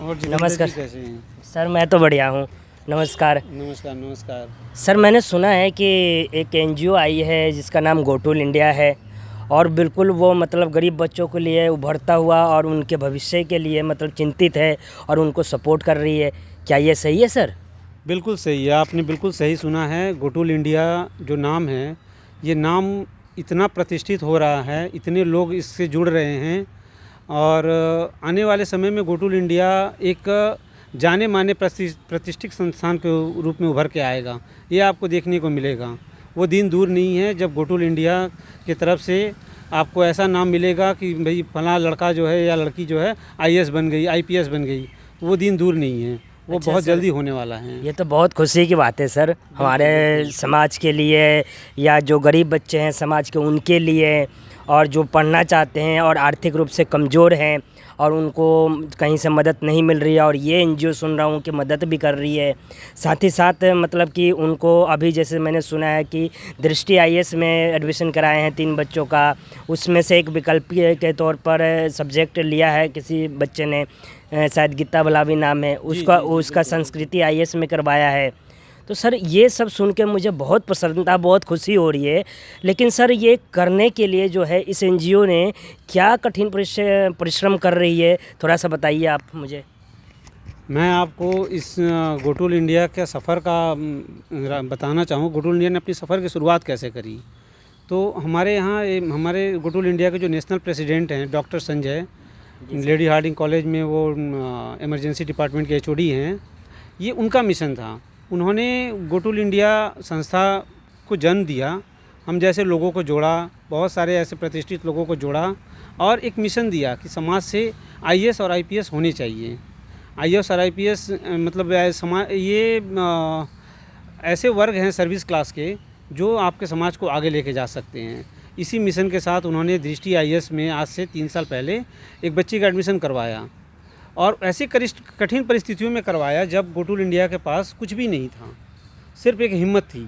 और जितेंद्र नमस्कार जी कैसे हैं? सर, मैं तो बढ़िया हूँ। नमस्कार नमस्कार, नमस्कार। सर, मैंने सुना है कि एक एनजीओ आई है जिसका नाम गोटूल इंडिया है और बिल्कुल वो मतलब गरीब बच्चों के लिए उभरता हुआ और उनके भविष्य के लिए मतलब चिंतित है और उनको सपोर्ट कर रही है। क्या ये सही है सर? बिल्कुल सही है, आपने बिल्कुल सही सुना है। गोटूल इंडिया जो नाम है, ये नाम इतना प्रतिष्ठित हो रहा है, इतने लोग इससे जुड़ रहे हैं और आने वाले समय में गोटूल इंडिया एक जाने-माने प्रतिष्ठित संस्थान के रूप में उभर के आएगा। ये आपको देखने को मिलेगा। वो दिन दूर नहीं है जब गोटूल इंडिया की तरफ से आपको ऐसा नाम मिलेगा कि भई फलाँ लड़का जो है या लड़की जो है आईएएस बन गई, आईपीएस बन गई। वो दिन दूर नहीं है, वो अच्छा बहुत सर, जल्दी होने वाला है। ये तो बहुत खुशी की बात है सर, हमारे बिल्कुल। समाज के लिए या जो गरीब बच्चे हैं समाज के उनके लिए, और जो पढ़ना चाहते हैं और आर्थिक रूप से कमज़ोर हैं और उनको कहीं से मदद नहीं मिल रही है और ये एनजीओ सुन रहा हूँ कि मदद भी कर रही है। साथ ही साथ मतलब कि उनको अभी जैसे मैंने सुना है कि दृष्टि आईएएस में एडमिशन कराए हैं 3 बच्चों का, उसमें से एक विकल्पीय के तौर पर सब्जेक्ट लिया है किसी बच्चे ने, शायद गीता बलावी नाम है जी, उसका, जी, जी, उसका बिल्कुल, बिल्कुल। संस्कृति आईएएस में करवाया है। तो सर ये सब सुन के मुझे बहुत प्रसन्नता, बहुत खुशी हो रही है। लेकिन सर ये करने के लिए जो है इस एनजीओ ने क्या कठिन परिश्रम कर रही है, थोड़ा सा बताइए आप मुझे। मैं आपको इस गोटूल इंडिया के सफ़र का बताना चाहूँ। गोटूल इंडिया ने अपनी सफ़र की शुरुआत कैसे करी। तो हमारे यहाँ हमारे गोटूल इंडिया के जो नेशनल प्रेसिडेंट हैं doctor Sanjay, lady Hardinge college में वो इमरजेंसी डिपार्टमेंट के एचओडी हैं। ये उनका मिशन था। उन्होंने गोटूल इंडिया संस्था को जन्म दिया, हम जैसे लोगों को जोड़ा, बहुत सारे ऐसे प्रतिष्ठित लोगों को जोड़ा और एक मिशन दिया कि समाज से आईएएस और आईपीएस होने चाहिए। आईएएस और आईपीएस मतलब ये ऐसे वर्ग हैं सर्विस क्लास के जो आपके समाज को आगे लेके जा सकते हैं। इसी मिशन के साथ उन्होंने दृष्टि आईएएस में आज से 3 साल पहले एक बच्ची का एडमिशन करवाया और ऐसी कठिन परिस्थितियों में करवाया जब गोटूल इंडिया के पास कुछ भी नहीं था। सिर्फ एक हिम्मत थी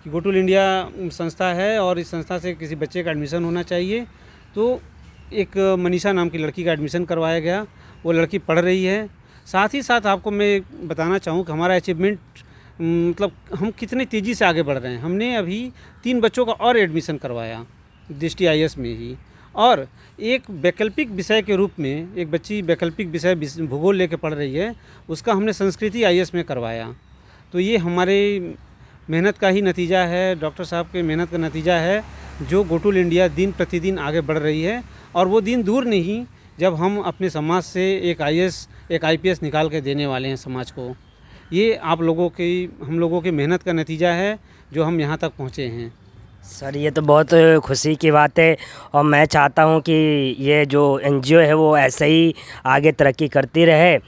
कि गोटूल इंडिया संस्था है और इस संस्था से किसी बच्चे का एडमिशन होना चाहिए। तो एक मनीषा नाम की लड़की का एडमिशन करवाया गया। वो लड़की पढ़ रही है। साथ ही साथ आपको मैं बताना चाहूँ कि हमारा अचीवमेंट मतलब हम कितने तेज़ी से आगे बढ़ रहे हैं। हमने अभी 3 बच्चों का और एडमिशन करवाया दृष्टि आईएएस में ही, और एक वैकल्पिक विषय के रूप में एक बच्ची वैकल्पिक विषय भूगोल लेके पढ़ रही है, उसका हमने संस्कृति आईएएस में करवाया। तो ये हमारे मेहनत का ही नतीजा है, डॉक्टर साहब के मेहनत का नतीजा है, जो गोटूल इंडिया दिन प्रतिदिन आगे बढ़ रही है। और वो दिन दूर नहीं जब हम अपने समाज से एक आईएएस एक आईपीएस निकाल के देने वाले हैं समाज को। ये आप लोगों की, हम लोगों की मेहनत का नतीजा है जो हम यहाँ तक पहुँचे हैं। सर ये तो बहुत खुशी की बात है और मैं चाहता हूँ कि ये जो एनजीओ है वो ऐसे ही आगे तरक्की करती रहे।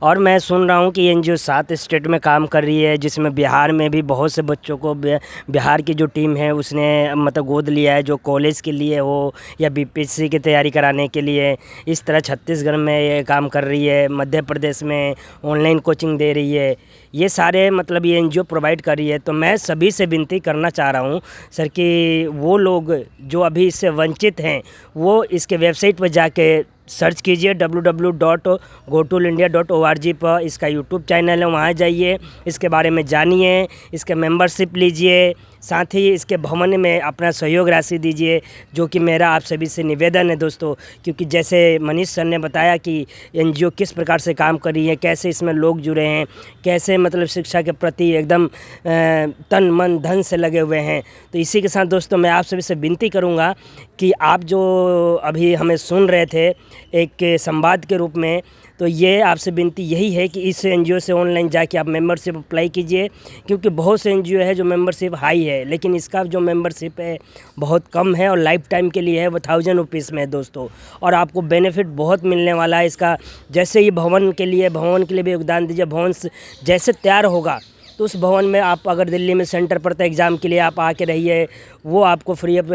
और मैं सुन रहा हूँ कि एनजीओ 7 स्टेट में काम कर रही है, जिसमें बिहार में भी बहुत से बच्चों को बिहार की जो टीम है उसने मतलब गोद लिया है, जो कॉलेज के लिए हो या बीपीएससी की तैयारी कराने के लिए। इस तरह छत्तीसगढ़ में ये काम कर रही है, मध्य प्रदेश में ऑनलाइन कोचिंग दे रही है। ये सारे मतलब ये एनजीओ प्रोवाइड कर रही है। तो मैं सभी से विनती करना चाह रहा हूँ सर कि वो लोग जो अभी इससे वंचित हैं वो इसके वेबसाइट पर जाके सर्च कीजिए www.gotulindia.org पर। इसका यूट्यूब चैनल है, वहाँ जाइए, इसके बारे में जानिए, इसके मेंबरशिप लीजिए, साथ ही इसके भवन में अपना सहयोग राशि दीजिए, जो कि मेरा आप सभी से निवेदन है दोस्तों। क्योंकि जैसे मनीष सर ने बताया कि एनजीओ किस प्रकार से काम कर रही है, कैसे इसमें लोग जुड़े हैं, कैसे मतलब शिक्षा के प्रति एकदम तन मन धन से लगे हुए हैं। तो इसी के साथ दोस्तों मैं आप सभी से विनती करूंगा कि आप जो अभी हमें सुन रहे थे एक संवाद के रूप में, तो ये आपसे विनती यही है कि इस एनजीओ से ऑनलाइन जाके आप मेंबरशिप अप्लाई कीजिए। क्योंकि बहुत से एनजीओ है जो मेंबरशिप हाई है, लेकिन इसका जो मेंबरशिप है बहुत कम है और लाइफ टाइम के लिए है, वो 1000 रुपीज़ में है दोस्तों। और आपको बेनिफिट बहुत मिलने वाला है इसका। जैसे ही भवन के लिए भी योगदान दीजिए। भवन जैसे तैयार होगा तो उस भवन में आप अगर दिल्ली में सेंटर पड़ता है एग्ज़ाम के लिए, आप आके रहिए, वो आपको फ्री ऑफ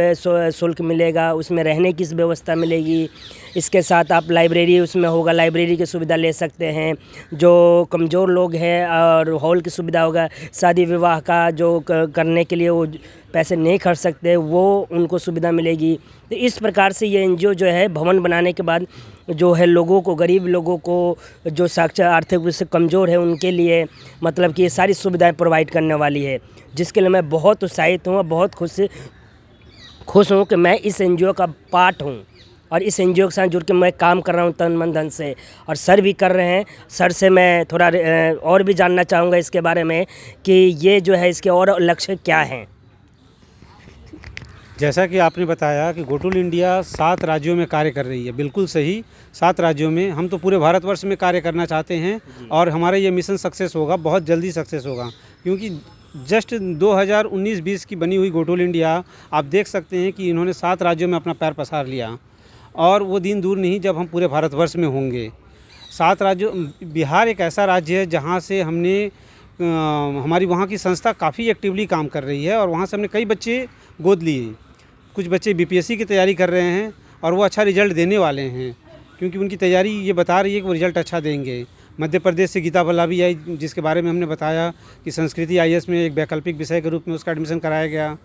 शुल्क मिलेगा, उसमें रहने की व्यवस्था मिलेगी। इसके साथ आप लाइब्रेरी उसमें होगा, लाइब्रेरी की सुविधा ले सकते हैं। जो कमज़ोर लोग हैं और हॉल की सुविधा होगा, शादी विवाह का जो करने के लिए वो पैसे नहीं खर्च सकते, वो उनको सुविधा मिलेगी। तो इस प्रकार से ये एनजीओ जो है भवन बनाने के बाद जो है लोगों को, गरीब लोगों को, जो साक्षर आर्थिक रूप से कमज़ोर है उनके लिए मतलब कि ये सारी सुविधाएं प्रोवाइड करने वाली है, जिसके लिए मैं बहुत उत्साहित हूँ और बहुत खुश हूँ कि मैं इस एनजीओ का पार्ट हूँ और इस एनजीओ के साथ जुड़ के मैं काम कर रहा हूँ तन मन धन से, और सर भी कर रहे हैं। सर से मैं थोड़ा और भी जानना चाहूँगा इसके बारे में कि ये जो है इसके और लक्ष्य क्या हैं। जैसा कि आपने बताया कि गोटूल इंडिया 7 राज्यों में कार्य कर रही है, बिल्कुल सही। 7 राज्यों में, हम तो पूरे भारतवर्ष में कार्य करना चाहते हैं और हमारा ये मिशन सक्सेस होगा, बहुत जल्दी सक्सेस होगा। क्योंकि जस्ट 2019-20 की बनी हुई गोटूल इंडिया, आप देख सकते हैं कि इन्होंने 7 राज्यों में अपना पैर पसार लिया और वो दिन दूर नहीं जब हम पूरे भारतवर्ष में होंगे। 7 राज्यों, बिहार एक ऐसा राज्य है जहाँ से हमने हमारी वहाँ की संस्था काफ़ी एक्टिवली काम कर रही है और वहाँ से हमने कई बच्चे गोद लिए। कुछ बच्चे बीपीएससी की तैयारी कर रहे हैं और वो अच्छा रिजल्ट देने वाले हैं, क्योंकि उनकी तैयारी ये बता रही है कि वो रिजल्ट अच्छा देंगे। मध्य प्रदेश से गीता बल्ला भी आई, जिसके बारे में हमने बताया कि संस्कृति आईएएस में एक वैकल्पिक विषय के रूप में उसका एडमिशन कराया गया।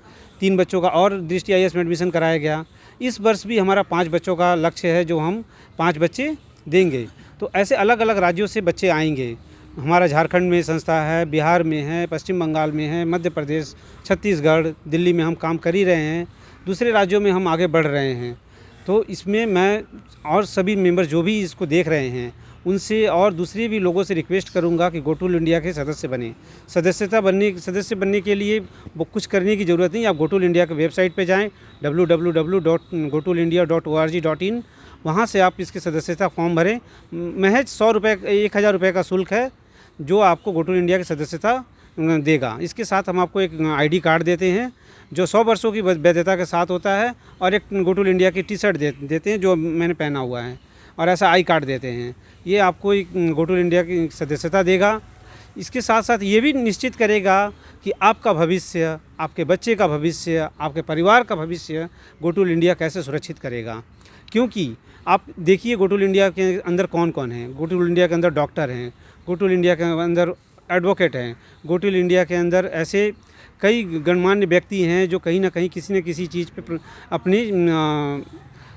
3 बच्चों का और दृष्टि आईएएस में एडमिशन कराया गया। इस वर्ष भी हमारा 5 बच्चों का लक्ष्य है, जो हम 5 बच्चे देंगे। तो ऐसे अलग अलग राज्यों से बच्चे आएंगे। हमारा झारखंड में संस्था है, बिहार में है, पश्चिम बंगाल में है, मध्य प्रदेश, छत्तीसगढ़, दिल्ली में हम काम कर ही रहे हैं। दूसरे राज्यों में हम आगे बढ़ रहे हैं। तो इसमें मैं और सभी मेंबर जो भी इसको देख रहे हैं उनसे और दूसरे भी लोगों से रिक्वेस्ट करूंगा कि गोटूल इंडिया के सदस्य बने। सदस्य बनने के लिए वो कुछ करने की ज़रूरत नहीं। आप गोटूल इंडिया के वेबसाइट पे जाएं, www.gotolindia.org.in। वहाँ से आप इसके सदस्यता फॉर्म भरें। महज 100 रुपये, 1000 रुपये का शुल्क है जो आपको गोटूल इंडिया की सदस्यता देगा। इसके साथ हम आपको एक आईडी कार्ड देते हैं जो 100 वर्षों की वैधता के साथ होता है, और एक गोटूल इंडिया की टी-शर्ट देते हैं जो मैंने पहना हुआ है, और ऐसा आई कार्ड देते हैं। ये आपको एक गोटूल इंडिया की सदस्यता देगा। इसके साथ साथ ये भी निश्चित करेगा कि आपका भविष्य, आपके बच्चे का भविष्य, आपके परिवार का भविष्य गोटूल इंडिया कैसे सुरक्षित करेगा। क्योंकि आप देखिए गोटूल इंडिया के अंदर कौन कौन है। गोटूल इंडिया के अंदर डॉक्टर हैं, गोटूल इंडिया के अंदर एडवोकेट हैं, गोटूल इंडिया के अंदर ऐसे कई गणमान्य व्यक्ति हैं जो कहीं ना कहीं किसी न किसी चीज़ पे अपनी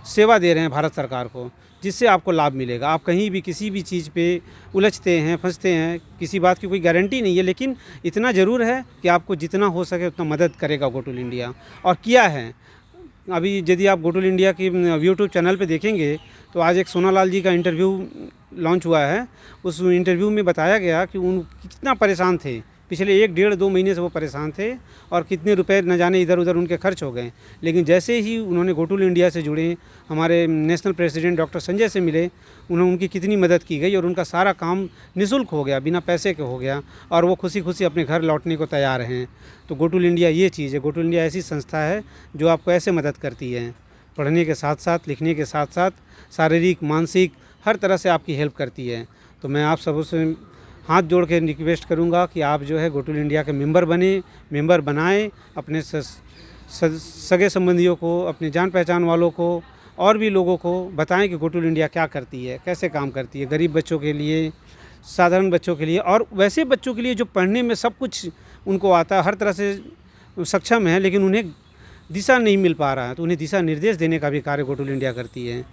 सेवा दे रहे हैं भारत सरकार को, जिससे आपको लाभ मिलेगा। आप कहीं भी किसी भी चीज़ पे उलझते हैं, फंसते हैं, किसी बात की कोई गारंटी नहीं है, लेकिन इतना ज़रूर है कि आपको जितना हो सके उतना मदद करेगा गोटूल इंडिया, और किया है। अभी यदि आप गोटूल इंडिया की यूट्यूब चैनल पे देखेंगे तो आज एक सोनालाल जी का इंटरव्यू लॉन्च हुआ है। उस इंटरव्यू में बताया गया कि उन कितना परेशान थे, पिछले 1-1.5-2 महीने से वो परेशान थे और कितने रुपए न जाने इधर उधर उनके खर्च हो गए। लेकिन जैसे ही उन्होंने गोटूल इंडिया से जुड़े, हमारे नेशनल प्रेसिडेंट डॉक्टर संजय से मिले, उनकी कितनी मदद की गई और उनका सारा काम निःशुल्क हो गया, बिना पैसे के हो गया, और वो खुशी खुशी अपने घर लौटने को तैयार हैं। तो गोटूल इंडिया ये चीज़ है। गोटूल इंडिया ऐसी संस्था है जो आपको ऐसे मदद करती है, पढ़ने के साथ साथ, लिखने के साथ साथ, शारीरिक, मानसिक, हर तरह से आपकी हेल्प करती है। तो मैं आप सबों से हाथ जोड़ के रिक्वेस्ट करूंगा कि आप जो है गोटूल इंडिया के मेंबर बनाएं, अपने सगे संबंधियों को, अपने जान पहचान वालों को और भी लोगों को बताएं कि गोटूल इंडिया क्या करती है, कैसे काम करती है, गरीब बच्चों के लिए, साधारण बच्चों के लिए, और वैसे बच्चों के लिए जो पढ़ने में सब कुछ उनको आता है, हर तरह से सक्षम है, लेकिन उन्हें दिशा नहीं मिल पा रहा है, तो उन्हें दिशा निर्देश देने का भी कार्य गोटूल इंडिया करती है।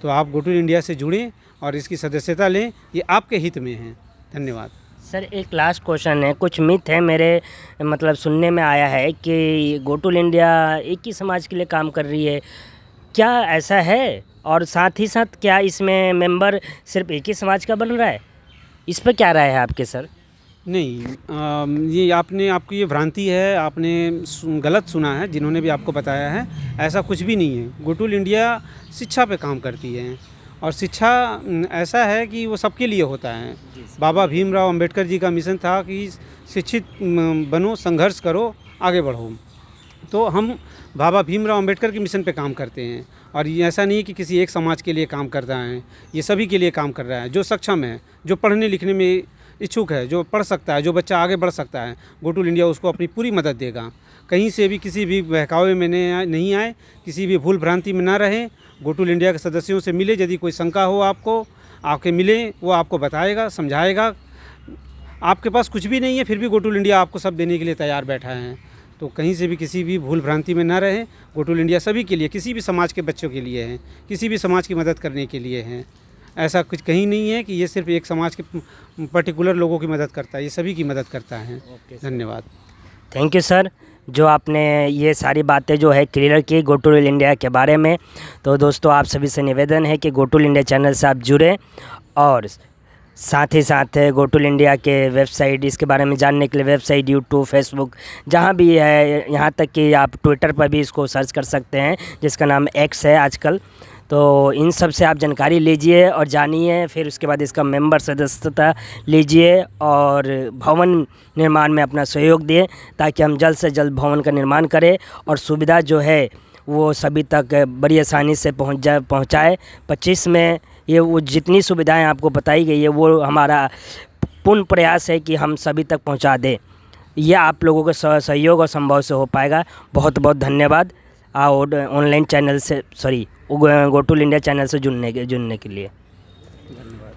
तो आप गोटूल इंडिया से जुड़ें और इसकी सदस्यता लें, ये आपके हित में है। धन्यवाद। सर, एक लास्ट क्वेश्चन है। कुछ मिथ है मेरे मतलब सुनने में आया है कि गोटूल इंडिया एक ही समाज के लिए काम कर रही है, क्या ऐसा है? और साथ ही साथ क्या इसमें मेंबर सिर्फ एक ही समाज का बन रहा है? इस पर क्या राय है आपके सर? नहीं, ये आपकी ये भ्रांति है, आपने गलत सुना है, जिन्होंने भी आपको बताया है। ऐसा कुछ भी नहीं है। गोटूल इंडिया शिक्षा पे काम करती है, और शिक्षा ऐसा है कि वो सबके लिए होता है। बाबा भीमराव अंबेडकर जी का मिशन था कि शिक्षित बनो, संघर्ष करो, आगे बढ़ो। तो हम बाबा भीमराव अंबेडकर के मिशन पे काम करते हैं, और ये ऐसा नहीं कि किसी एक समाज के लिए काम कर रहा है, ये सभी के लिए काम कर रहा है। जो सक्षम है, जो पढ़ने लिखने में इच्छुक है, जो पढ़ सकता है, जो बच्चा आगे बढ़ सकता है, गोटूल इंडिया उसको अपनी पूरी मदद देगा। कहीं से भी किसी भी बहकावे में नहीं आए, किसी भी भूल भ्रांति में ना रहें। गोटुल इंडिया के सदस्यों से मिले, यदि कोई शंका हो आपको, आके मिलें, वो आपको बताएगा, समझाएगा। आपके पास कुछ भी नहीं है, फिर भी गोटुल इंडिया आपको सब देने के लिए तैयार बैठा है। तो कहीं से भी किसी भी भूल भ्रांति में ना रहें। गोटुल इंडिया सभी के लिए, किसी भी समाज के बच्चों के लिए है, किसी भी समाज की मदद करने के लिए है। ऐसा कुछ कहीं नहीं है कि ये सिर्फ एक समाज के पर्टिकुलर लोगों की मदद करता है, ये सभी की मदद करता है। धन्यवाद। थैंक यू सर, जो आपने ये सारी बातें जो है क्लियर की गोटुल इंडिया के बारे में। तो दोस्तों, आप सभी से निवेदन है कि गोटुल इंडिया चैनल से आप जुड़ें और साथ ही साथ गोटुल इंडिया के वेबसाइट, इसके बारे में जानने के लिए वेबसाइट, यूट्यूब, फेसबुक, जहाँ भी है, यहाँ तक कि आप ट्विटर पर भी इसको सर्च कर सकते हैं, जिसका नाम एक्स है आजकल। तो इन सब से आप जानकारी लीजिए और जानिए, फिर उसके बाद इसका मेंबर सदस्यता लीजिए और भवन निर्माण में अपना सहयोग दें, ताकि हम जल्द से जल्द भवन का निर्माण करें और सुविधा जो है वो सभी तक बड़ी आसानी से पहुँचाए। 25 में ये वो जितनी सुविधाएं आपको बताई गई है, वो हमारा पूर्ण प्रयास है कि हम सभी तक पहुंचा दें। यह आप लोगों के सहयोग और संभव से हो पाएगा। बहुत बहुत धन्यवाद और ऑनलाइन चैनल से गोटुल इंडिया चैनल से जुड़ने के लिए। धन्यवाद।